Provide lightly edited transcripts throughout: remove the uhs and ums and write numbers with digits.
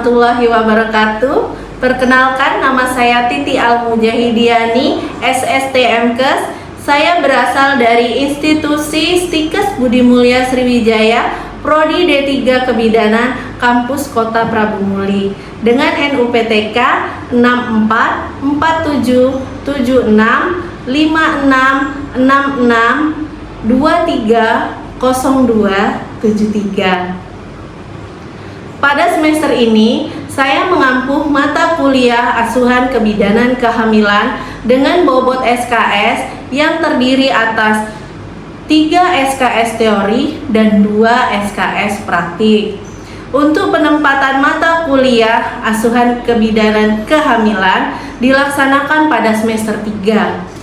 warahmatullahi wabarakatuh. Perkenalkan, nama saya Titi Al-Mujahidiani, SSTMKes. Saya berasal dari institusi Stikes Budi Mulya Sriwijaya, Prodi D3 Kebidanan, Kampus Kota Prabu Muli, dengan NUPTK 64476666230273. Pada semester ini, saya mengampu mata kuliah asuhan kebidanan kehamilan dengan bobot SKS yang terdiri atas 3 SKS teori dan 2 SKS praktik. Untuk penempatan mata kuliah asuhan kebidanan kehamilan dilaksanakan pada semester 3.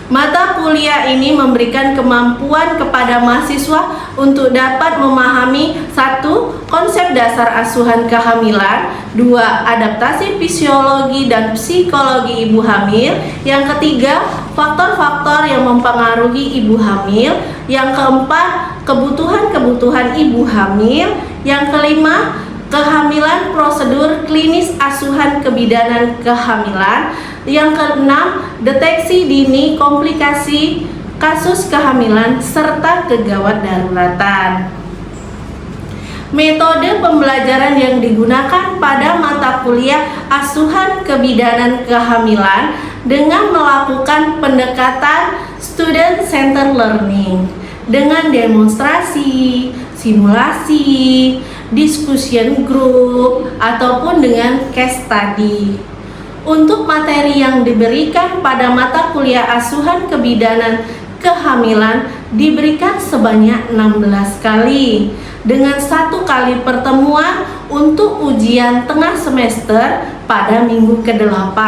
Mata kuliah ini memberikan kemampuan kepada mahasiswa untuk dapat memahami 1. Konsep dasar asuhan kehamilan, 2. Adaptasi fisiologi dan psikologi ibu hamil, yang ketiga, faktor-faktor yang mempengaruhi ibu hamil, yang keempat, kebutuhan-kebutuhan ibu hamil, yang kelima, kehamilan prosedur klinis asuhan kebidanan kehamilan, yang keenam, deteksi dini komplikasi kasus kehamilan serta kegawat daruratan. Metode pembelajaran yang digunakan pada mata kuliah asuhan kebidanan kehamilan dengan melakukan pendekatan student centered learning dengan demonstrasi, simulasi, discussion group, ataupun dengan case study. Untuk materi yang diberikan pada mata kuliah asuhan kebidanan kehamilan diberikan sebanyak 16 kali dengan 1 kali pertemuan untuk ujian tengah semester pada minggu ke-8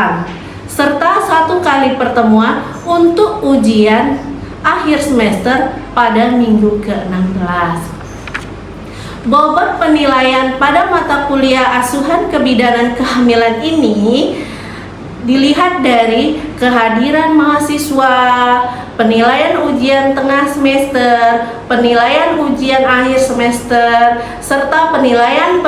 serta 1 kali pertemuan untuk ujian akhir semester pada minggu ke-16. Bobot penilaian pada mata kuliah asuhan kebidanan kehamilan ini dilihat dari kehadiran mahasiswa, penilaian ujian tengah semester, penilaian ujian akhir semester, serta penilaian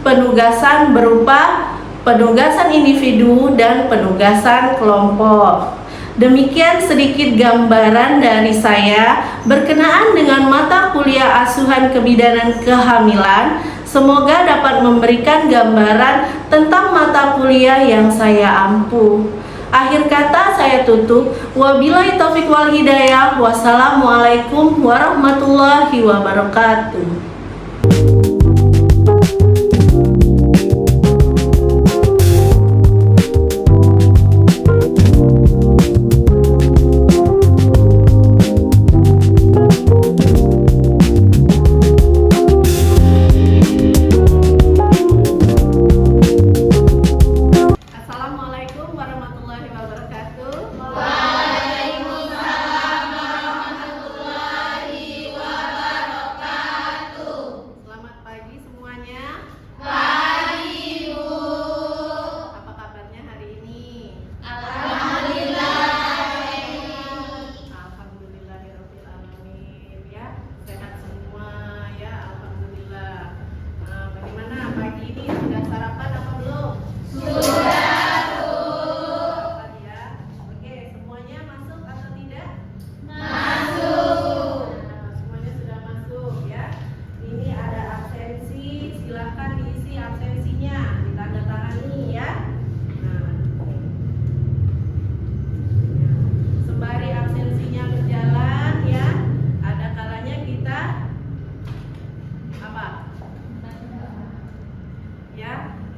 penugasan berupa penugasan individu dan penugasan kelompok. Demikian sedikit gambaran dari saya berkenaan dengan mata kuliah asuhan kebidanan kehamilan. Semoga dapat memberikan gambaran tentang mata kuliah yang saya ampu. Akhir kata saya tutup. Wabillahi taufiq wal hidayah. Wassalamualaikum warahmatullahi wabarakatuh.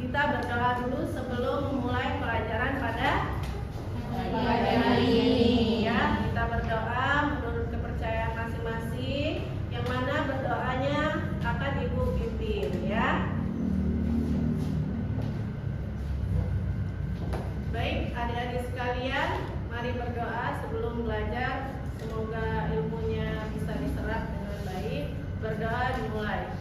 Kita berdoa dulu sebelum memulai pelajaran pada pagi hari ini ya. Kita berdoa menurut kepercayaan masing-masing, yang mana berdoanya akan Ibu pimpin ya. Baik, adik-adik sekalian, mari berdoa sebelum belajar. Semoga ilmunya bisa diserap dengan baik. Berdoa dimulai.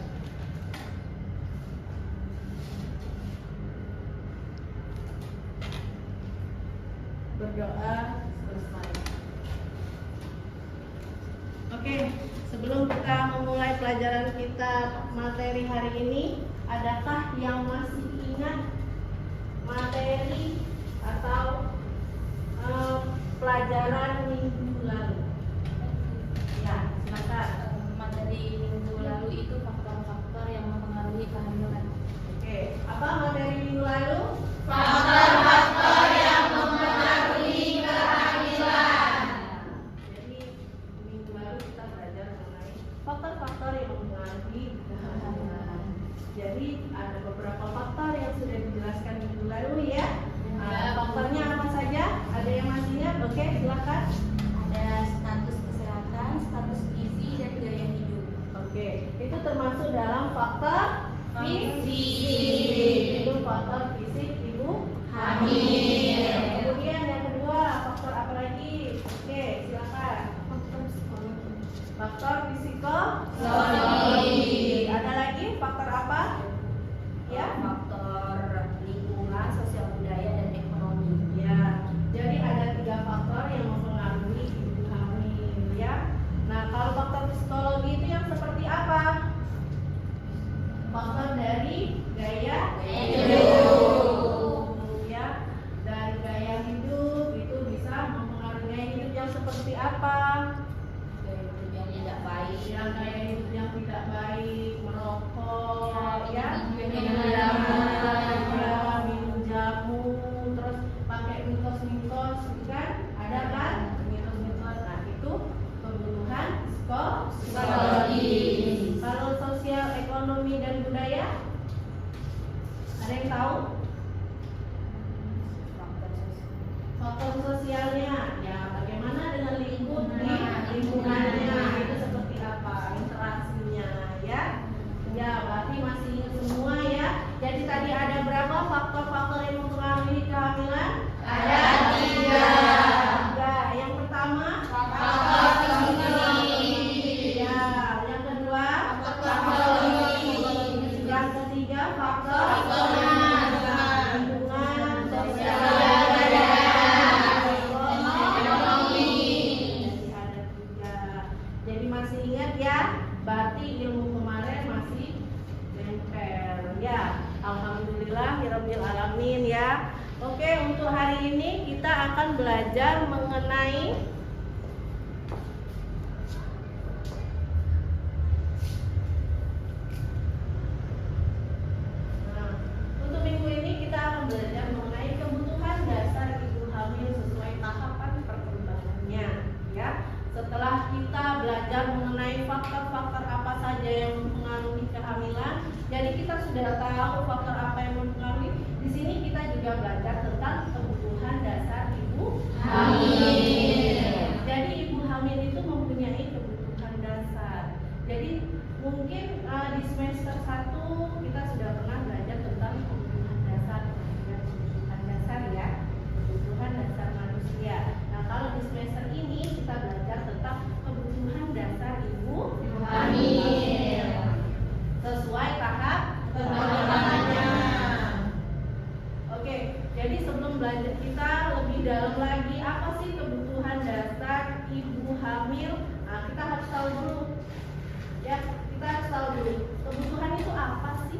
Berdoa selesai. Oke, sebelum kita memulai pelajaran kita materi hari ini, adakah yang masih ingat materi atau pelajaran minggu lalu? Ya, silakan. Materi minggu lalu itu faktor-faktor yang mempengaruhi kehamilan. Oke, apa materi minggu lalu? Faktor-faktor yang mempengaruhi kehamilan. Jadi minggu lalu kita belajar mengenai faktor-faktor yang mempengaruhi kehamilan. Jadi ada beberapa faktor yang sudah dijelaskan minggu lalu ya. Faktornya apa saja? Ada yang masih ingat? Oke, silakan. Ada status kesehatan, status gizi, dan gaya hidup. Oke, itu termasuk dalam faktor Fisik. Itu faktor fisik ibu Hamil. Kemudian yang kedua, faktor apa lagi? Oke, silakan. Faktor psikologi. Faktor Psikologi. Ada lagi faktor apa? Ya, Faktor lingkungan, sosial budaya, dan ekonomi. ya. Jadi ada 3 faktor yang mempengaruhi ibu hamil ya. Nah, kalau faktor psikologi itu yang seperti apa? Faktor dari gaya hidup. ya. Dari gaya hidup itu bisa mempengaruhi gaya hidup yang seperti apa? Gaya hidup yang tidak baik. Yang gaya hidup yang tidak baik, merokok ya, minum jamu. minum jamu, terus pakai mitos-mitos kan? Ada kan? Mitos-mitos. Nah, itu kebutuhan psikologis. Kalau sosial, ekonomi, dan budaya, ada yang tahu? Faktor sosialnya, ya bagaimana dengan lingkungannya, itu seperti apa interaksinya, ya? Ya, berarti masih ingat semua ya. Jadi tadi ada berapa faktor-faktor yang mempengaruhi kehamilan? Ada 3. Tiga. Yang pertama, Faktor fisik. ya. Yang kedua, Faktor lingkungan. yang ketiga, faktor Lingkungan. lingkungan, sosial, budaya, ekonomi. Ada 3. Jadi masih ingat ya? Berarti ilmu kemarin masih nempel ya. Alhamdulillahirabbil alamin ya. Oke, untuk hari ini kita akan belajar mengenai untuk minggu ini kita akan belajar mengenai kebutuhan dasar ibu hamil sesuai tahapan perkembangannya ya. Setelah kita belajar mengenai faktor-faktor apa saja yang mempengaruhi kehamilan, jadi kita sudah tahu faktor apa yang mempengaruhi. Di sini kita juga belajar tentang kebutuhan dasar ibu hamil. Jadi ibu hamil itu mempunyai kebutuhan dasar. Jadi mungkin di semester 1 kita sudah pernah belajar tentang kebutuhan dasar, kebutuhan dasar ya, kebutuhan dasar manusia. Nah, kalau di semester ini kita belajar tentang kebutuhan dasar ibu hamil sesuai tahap perkembangannya. Oke, jadi sebelum belajar kita lebih dalam lagi apa sih kebutuhan dasar ibu hamil? Nah, kita harus tahu dulu. Ya, kita harus tahu dulu kebutuhan itu apa sih,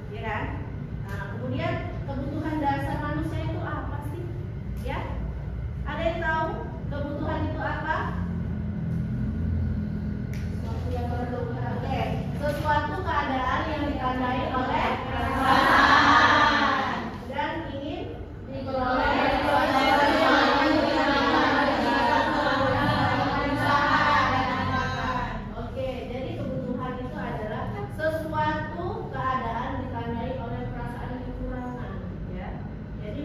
ya kan? Nah, kemudian kebutuhan dasar manusia itu apa sih, ya? Ada yang tahu kebutuhan itu apa? Sesuatu yang berkebutuhan. Oke, sesuatu keadaan yang ditandai oleh perasaan dan ingin diperoleh. Oke, jadi kebutuhan itu adalah sesuatu keadaan ditandai oleh perasaan kekurangan, ya. Jadi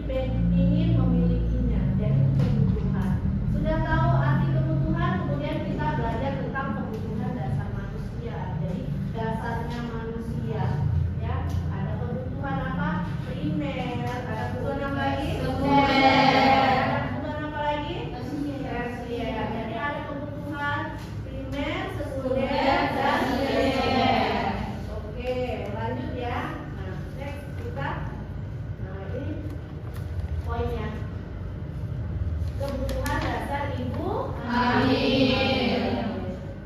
ingin memilikinya, jadi kebutuhan. Sudah tahu arti kebutuhan, kemudian kita belajar tentang kebutuhan dasar manusia. Jadi dasarnya manusia, ya. Ada kebutuhan apa? Primer. Ada kebutuhan apa lagi? Sekunder. Ada kebutuhan apa lagi? Tersier. Jadi ada kebutuhan primer, sekunder, dan tersier. Oke, lanjut ya. Nah, next kita. Nah, ini poinnya. Kebutuhan dasar ibu hamil.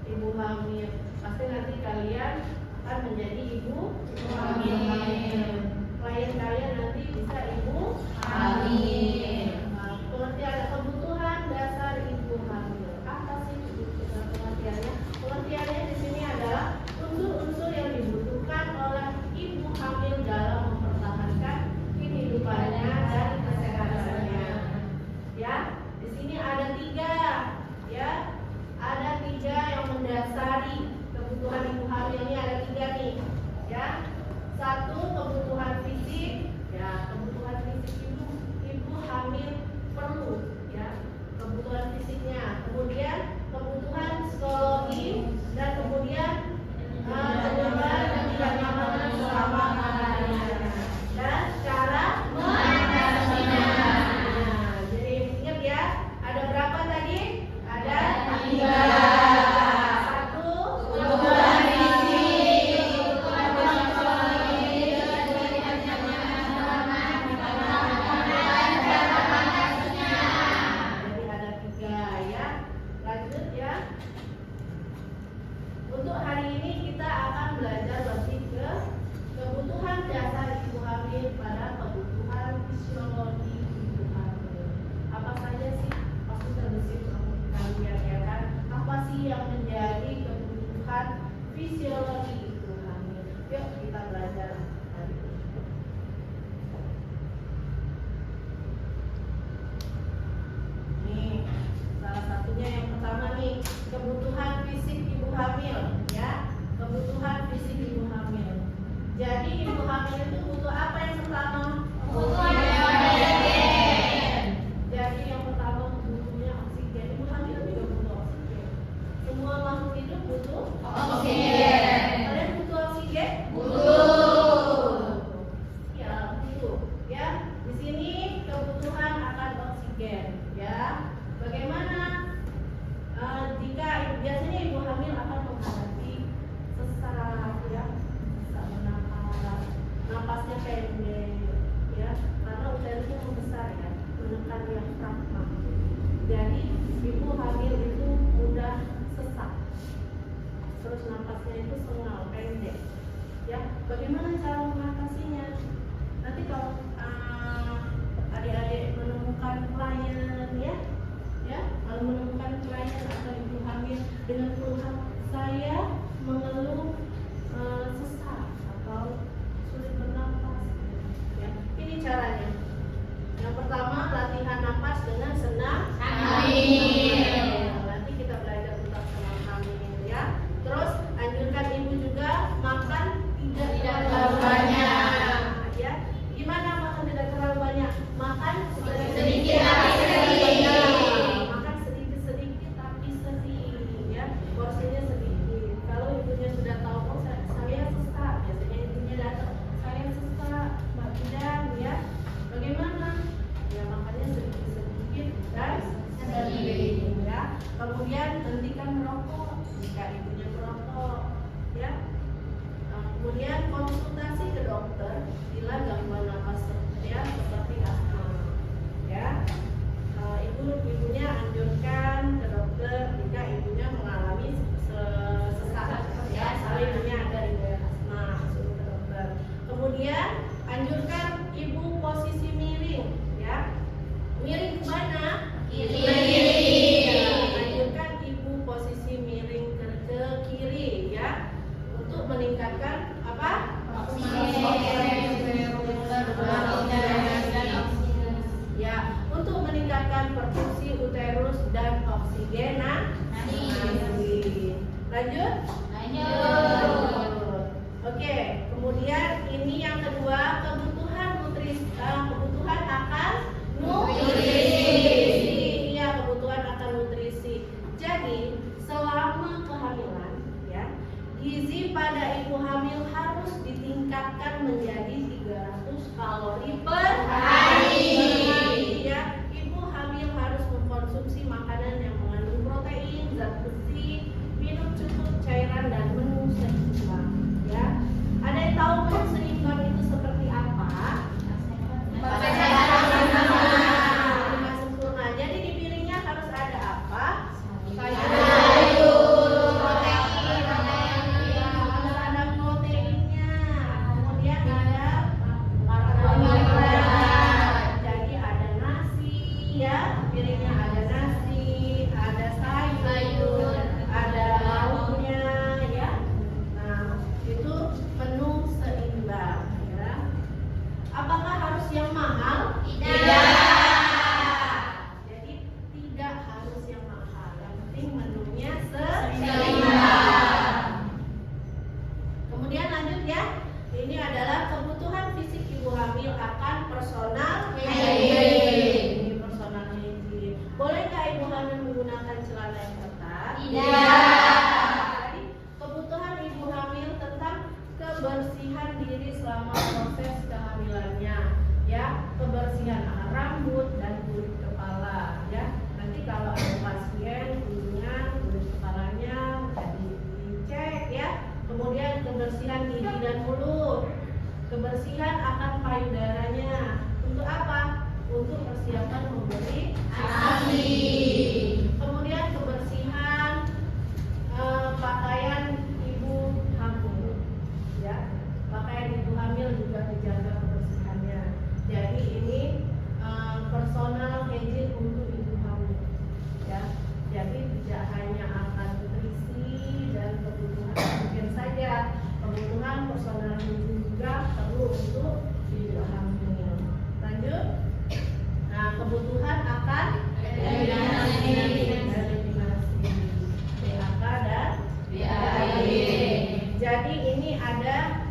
Ibu hamil. Pasti nanti kalian akan menjadi ibu hamil. pengertian kalian nanti bisa ibu hamil. Pengertian kebutuhan dasar ibu hamil. Apa sih pengertiannya? Pengertiannya di sini adalah unsur-unsur yang dibutuhkan oleh ibu hamil dalam mempertahankan kehidupannya dan kesehatannya. Ya, di sini ada 3, ya, ada 3 yang mendasari kebutuhan ibu hamil ini ada 3 nih, ya. 1 kebutuhan fisik, ya, kebutuhan fisik ibu hamil perlu, ya, kebutuhan fisiknya. Kemudian kebutuhan psikologi dan kemudian penyebab ketidaknyamanan selama kehamilan dan cara mengatasinya. Jadi ingat ya, ada berapa tadi? Ada 3. 1 kebutuhan fisik, kebutuhan psikologi, jadi ada 3 ya. Lanjut ya. Untuk hari ini kita akan belajar lebih ke kebutuhan dasar ibu hamil pada kebutuhan fisiologi ibu hamil. Apa saja sih? Pasti terbesit kalian ya kan? Apa sih yang menjadi kebutuhan fisiologi ibu hamil? Yuk kita belajar hari ini. Nih, salah satunya yang pertama nih, kebutuhan fisik ibu hamil, ya. Kebutuhan fisik ibu hamil. Jadi ibu hamil itu butuh apa yang pertama? Kebutuhan oksigen. Jadi yang pertama butuhnya oksigen. Ibu hamil juga butuh oksigen. Semua makhluk hidup butuh oksigen. Kalian butuh oksigen? Butuh. Ya, butuh. Ya, di sini kebutuhan akan oksigen. Ya, bagaimana jika biasanya ibu hamil akan menghadapi sesak, ya, sesak bernapas, napasnya pendek, ya, karena uterusnya membesar ya, menekan diafragma. Jadi ibu hamil itu mudah sesak, terus napasnya itu sengal, pendek. Ya, bagaimana cara mengatasinya? Nanti kalau adik-adik menemukan klien, ya, kalau menemukan klien atau ibu hamil dengan keluhan saya mengeluh sesak atau sulit bernafas, ya, ini caranya. Yang pertama, latihan napas dengan senam hamil. Nanti kita belajar tentang senam hamil, ya. Terus anjurkan ibu juga makan tidak terlalu banyak, ya. Gimana makan tidak terlalu banyak? Makan sedikit tapi sering. Makan sedikit tapi sering, ya. Porsinya sedikit. Kalau ibunya sudah tahu, oh saya sesak, biasanya ibunya datang, saya sesak, Mbak Bidang, ya. Bagaimana? Ya makannya sedikit dan sering, ya. Kemudian hentikan merokok jika ibunya merokok, ya. Kemudian konsultasi ke dokter bila gangguan napas, ya, seperti asma, ya. Ibunya anjurkan ke dokter jika ibunya mengalami sesak, ya, kalau ibunya ada riwayat asma, suruh ke dokter. Kemudian anjurkan ibu posisi miring, ya. Miring ke mana? Kiri. Ya, anjurkan ibu posisi miring ke kiri, ya, untuk meningkatkan apa? Ya, untuk meningkatkan perfungsi uterus dan oksigenasi. Lanjut? Oke, kemudian ini yang kedua, kebutuhan kebutuhan akan nutrisi. Iya, kebutuhan akan nutrisi. Jadi, selama kehamilan, ya, gizi pada ibu hamil harus ditingkatkan menjadi 300 kalori per hari. Ya, ibu hamil harus mengkonsumsi makanan yang mengandung protein, zat besi, minum cukup cairan dan menu seimbang. Ya, ada yang tahu menu seimbang itu seperti apa? Lima sempurna. Jadi di piringnya harus ada apa? Sayur, protein, ada proteinnya. Kemudian ada karbohidrat. personal hygiene. Ini personal hygiene. Boleh nggak ibu hamil menggunakan celana yang ketat? Jadi kebutuhan ibu hamil tentang kebersihan diri selama proses kehamilannya, ya, kebersihan rambut dan kulit kepala, ya. Nanti kalau ada pasien kunjungan kulit kepalanya jadi dicek, ya. Kemudian kebersihan gigi dan mulut, kebersihan akan payudaranya. Untuk apa? Untuk persiapan memberi ASI. Kemudian kebersihan pakaian ibu hamil, ya. Pakaian ibu hamil juga dijaga kebersihannya. Jadi ini personal hygiene untuk ibu hamil, ya. Jadi tidak hanya akan nutrisi dan kebutuhan mungkin saja, kebutuhan personal hygiene juga perlu untuk ibu hamil. Lanjut. Nah, kebutuhan akan eliminasi PHK dan BAB. Jadi ini ada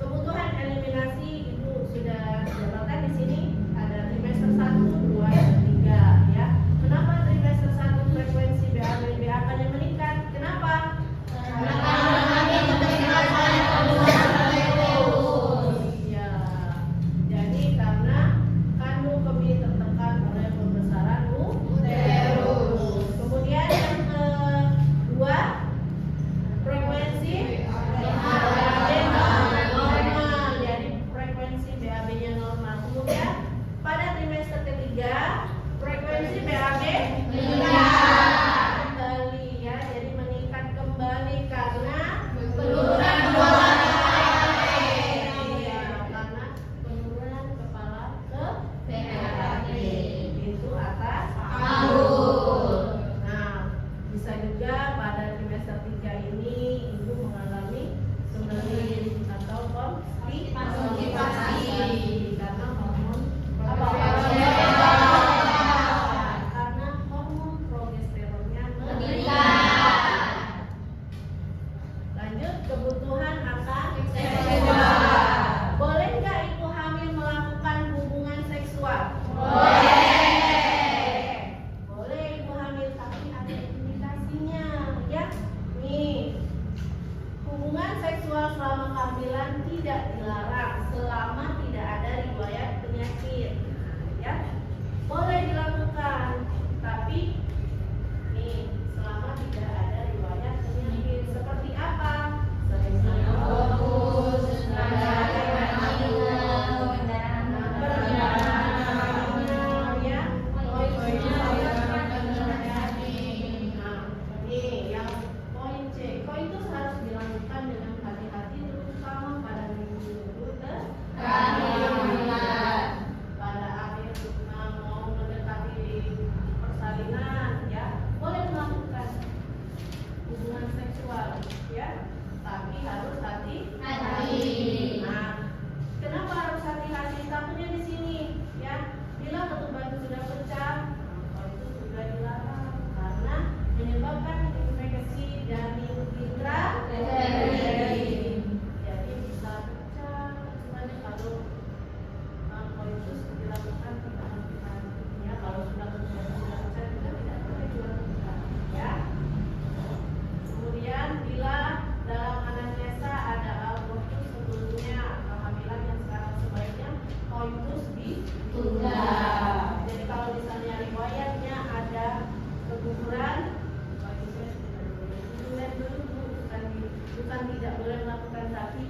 kebutuhan eliminasi, ibu sudah dapatkan di sini ada trimester 1, 2, dan 3, ya. Kenapa trimester 1 frekuensi BAB-nya meningkat? Kenapa? Iya. Jadi karena kandung kemih tertekan oleh pembesaran uterus. Kemudian yang kedua, frekuensi BAB normal. Jadi frekuensi BAB-nya normal. Kemudian pada trimester ketiga frekuensi BAB meningkat kembali, ya. Jadi meningkat kembali karena penurunan iya, karena penurunan kepala ke BAB itu atas tahun. Nah, bisa juga pada trimester 3 ini ibu mengalami sembelit atau konstipasi karena hormon karena hormon progesteronnya meningkat. Lanjut, kebutuhan akan seksual. Boleh nggak ibu hamil melakukan hubungan seksual? Boleh ibu hamil, tapi ada indikasinya, ya. Nih, hubungan seksual selama kehamilan tidak dilarang selama tidak ada riwayat penyakit, ya. Boleh dilakukan, tapi nih selama tidak ada riwayat penyakit. Seperti apa? Sering-sering fokus, ya. Nih yang poin C, koitus harus dilakukan dengan hati-hati, terutama pada minggu kehamilan. Pada akhir mau mendekati persalinan, ya, boleh melakukan hubungan seksual, ya, tapi harus hati-hati. Nah, kenapa harus hati-hati? Takutnya di sini, ya, bila ketuban sudah pecah, itu sudah dilarang karena menyebabkan infeksi janin intrauterin. Jadi bisa pecah ketubannya kalau koitus dilakukan kita hati-hati, ya. Kalau sudah ketuban sudah pecah juga tidak boleh dilakukan, ya. Kemudian bila dalam anamnesa ada abortus sebelumnya kehamilan yang sekarang, sebaiknya koitus ditunda. Jadi kalau misalnya riwayatnya ada keguguran, koitusnya ditunda dulu, bukan tidak boleh melakukan, tapi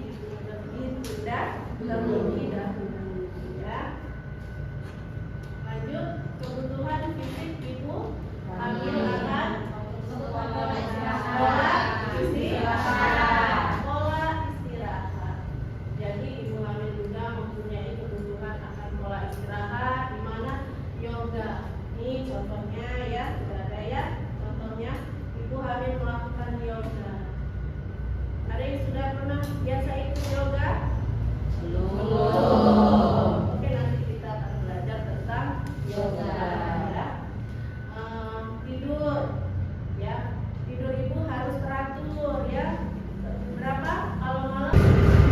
ditunda terlebih dahulu, ya. Lanjut, kebutuhan fisik ibu hamil akan pola istirahat. Jadi ibu hamil juga mempunyai kebutuhan akan pola istirahat, di mana yoga. Ini contohnya, ya, sudah ada, ya, contohnya ibu hamil melakukan yoga. Ada yang sudah pernah biasa ikut yoga? Belum. Oke, nanti kita akan belajar tentang yoga, ya. Tidur, ya. Tidur ibu harus teratur, ya. Berapa kalau malam?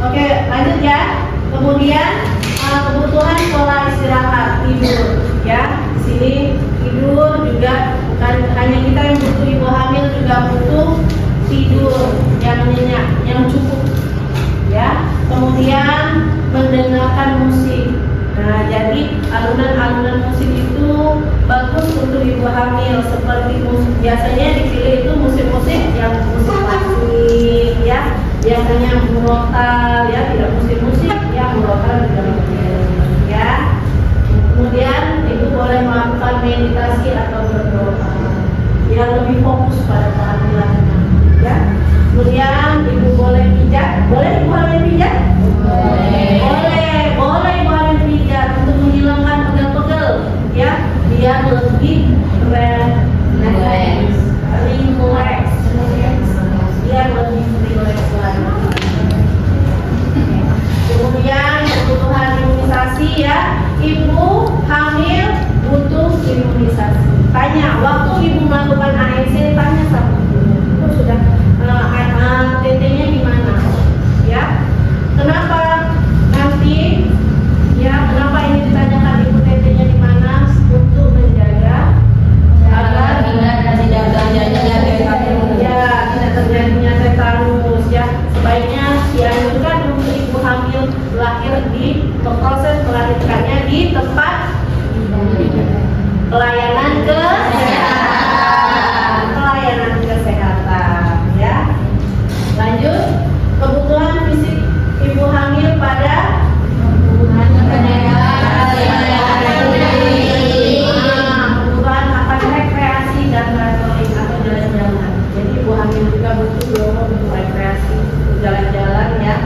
Oke, lanjut, ya. Kemudian kebutuhan pola juga butuh tidur yang nyenyak, yang cukup, ya. Kemudian mendengarkan musik. Nah, jadi alunan-alunan musik itu bagus untuk ibu hamil. Seperti musik biasanya dipilih itu musik-musik yang musik klasik, ya. Biasanya murotal, ya, tidak musik-musik yang murotal juga boleh, ya. Kemudian ibu boleh melakukan meditasi atau berdoa yang lebih fokus pada kehamilannya, ya. Kemudian ibu boleh pijat, boleh ibu hamil pijat? Boleh ibu hamil pijat untuk menghilangkan pegel-pegel, ya, biar lebih relax, biar lebih relax lagi. Kemudian kebutuhan imunisasi, ya, ibu hamil butuh imunisasi. Tanya, waktu ibu melakukan ANC, tanya sama ibu sudah TT-nya di mana, ya? Kenapa nanti, ya, kenapa ini ditanyakan ibu TT-nya di mana? Untuk menjaga agar tidak terjadinya tetanus, ya. Sebaiknya dianjurkan untuk ibu hamil lahir di proses melahirkannya di tempat pelayanan kesehatan, ya. Lanjut, kebutuhan fisik ibu hamil pada kebutuhan akan rekreasi dan traveling atau jalan-jalan. Jadi ibu hamil juga butuh rekreasi, jalan-jalan, ya.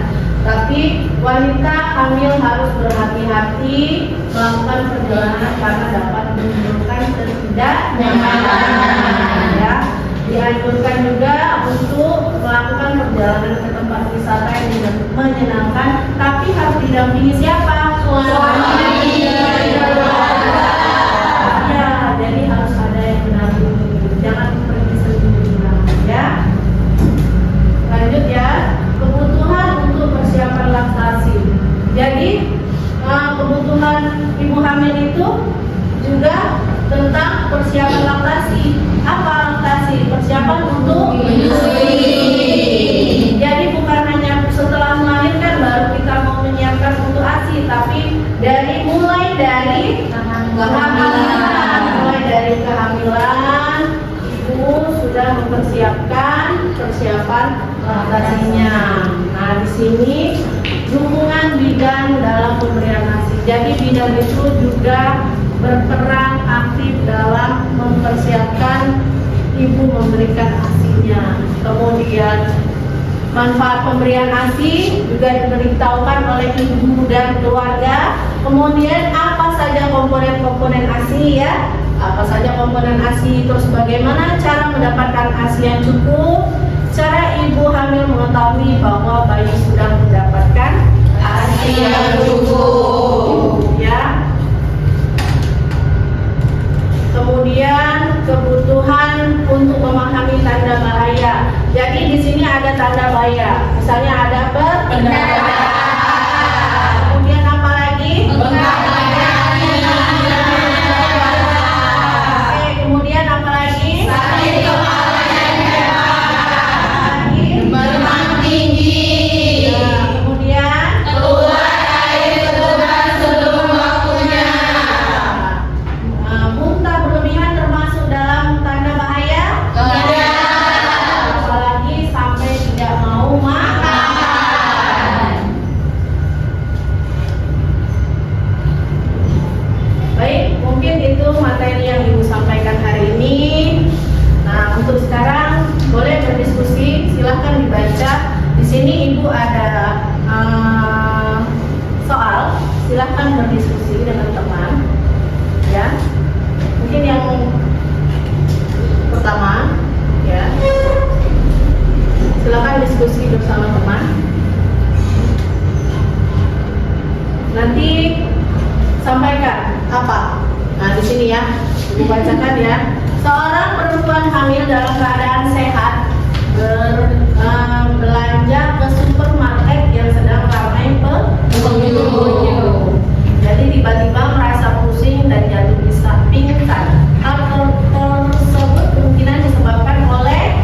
Tapi wanita hamil harus berhati-hati melakukan perjalanan karena dapat menimbulkan ketidaknyamanan, ya. Dianjurkan juga untuk melakukan perjalanan ke tempat wisata yang menyenangkan, tapi harus didampingi siapa? Suami. Ya, jadi harus ada yang mendampingi, jangan pergi sendirian, ya. Lanjut, ya, kebutuhan untuk persiapan laktasi. Jadi kebutuhan ibu hamil itu juga tentang persiapan laktasi. Apa laktasi? Persiapan untuk menyusui. Jadi bukan hanya setelah melahirkan baru kita mau menyiapkan untuk ASI, tapi mulai dari kehamilan, ibu sudah mempersiapkan persiapan laktasinya. Nah, di sini dukungan bidan dalam pemberian ASI. Jadi bidan itu juga berperan aktif dalam mempersiapkan ibu memberikan ASI-nya. Kemudian manfaat pemberian ASI juga diberitahukan oleh ibu dan keluarga. Kemudian apa saja komponen-komponen ASI, ya? Apa saja komponen ASI, terus bagaimana cara mendapatkan ASI yang cukup? Cara ibu hamil mengetahui bahwa bayi sudah mendapatkan ASI yang cukup, ya. Kemudian kebutuhan untuk memahami tanda bahaya. Jadi di sini ada tanda bahaya. Misalnya ada berpendarahan. Kemudian apa lagi? Kemudian apa lagi? Sakit kepala dan demam tinggi. Kemudian keluar air ketuban sebelum waktunya. Muntah berlebihan termasuk dalam tanda bahaya? Tidak. Apalagi sampai tidak mau makan. Baik, mungkin itu materi yang Ibu sampaikan hari ini. Nah, untuk sekarang boleh berdiskusi, silahkan dibaca. Di sini Ibu ada soal, silahkan berdiskusi dengan teman, ya. Mungkin yang pertama, ya, silakan diskusi bersama teman. Nanti sampaikan apa? Nah, di sini, ya, Ibu bacakan, ya. Seorang perempuan hamil dalam keadaan sehat belanja ke supermarket yang sedang ramai pengunjung. Jadi tiba-tiba merasa pusing dan jatuh pingsan. Hal tersebut kemungkinan disebabkan oleh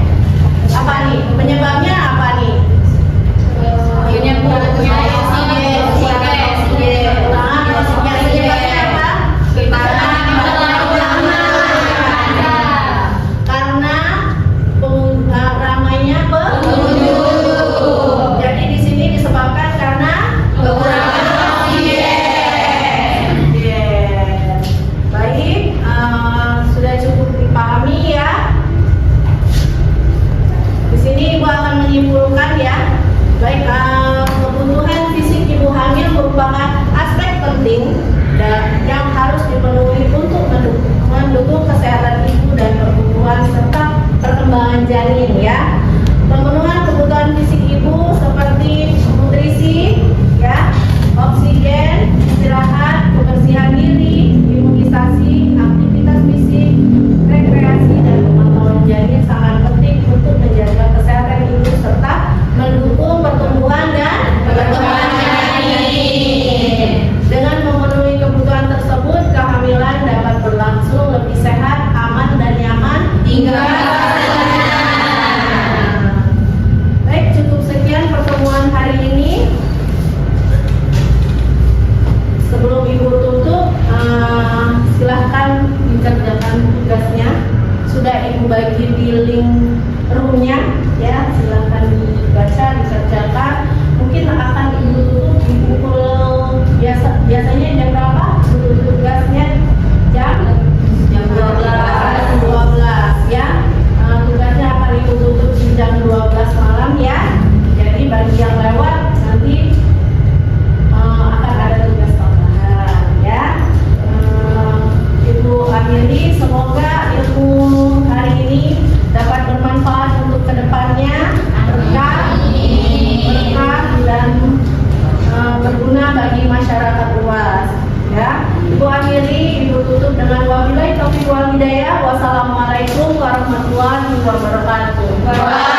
warahmatullahi wabarakatuh.